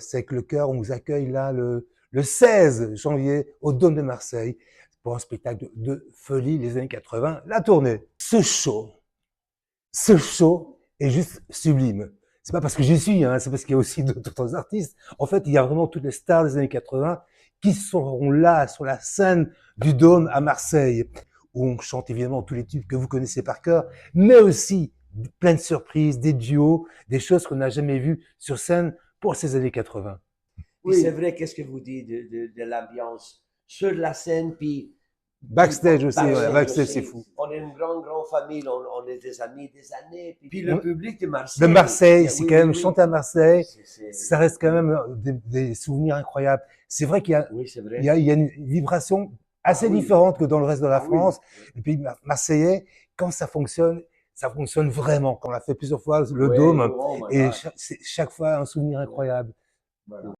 C'est avec le chœur, on vous accueille là le 16 janvier au Dôme de Marseille pour un spectacle de folie les années 80, la tournée. Ce show est juste sublime. C'est pas parce que j'y suis, hein, c'est parce qu'il y a aussi d'autres artistes. En fait, il y a vraiment toutes les stars des années 80 qui seront là sur la scène du Dôme à Marseille, où on chante évidemment tous les tubes que vous connaissez par cœur, mais aussi plein de surprises, des duos, des choses qu'on n'a jamais vues sur scène pour ces années 80. Puis c'est vrai, qu'est-ce que vous dites de l'ambiance sur la scène, puis Backstage aussi, ouais, backstage aussi. c'est fou. On est une grande famille, on est des amis des années. Puis le public de Marseille. De Marseille, c'est oui, quand même oui. chanter à Marseille, C'est- ça reste quand même des souvenirs incroyables. C'est vrai qu'il y a, Oui, c'est vrai. il y a une vibration assez oui. différente que dans le reste de la Ah oui. France. Et puis Marseillais, quand ça fonctionne vraiment. On l'a fait plusieurs fois, le Ouais, Dôme, oh my et God. chaque fois un souvenir incroyable. Voilà.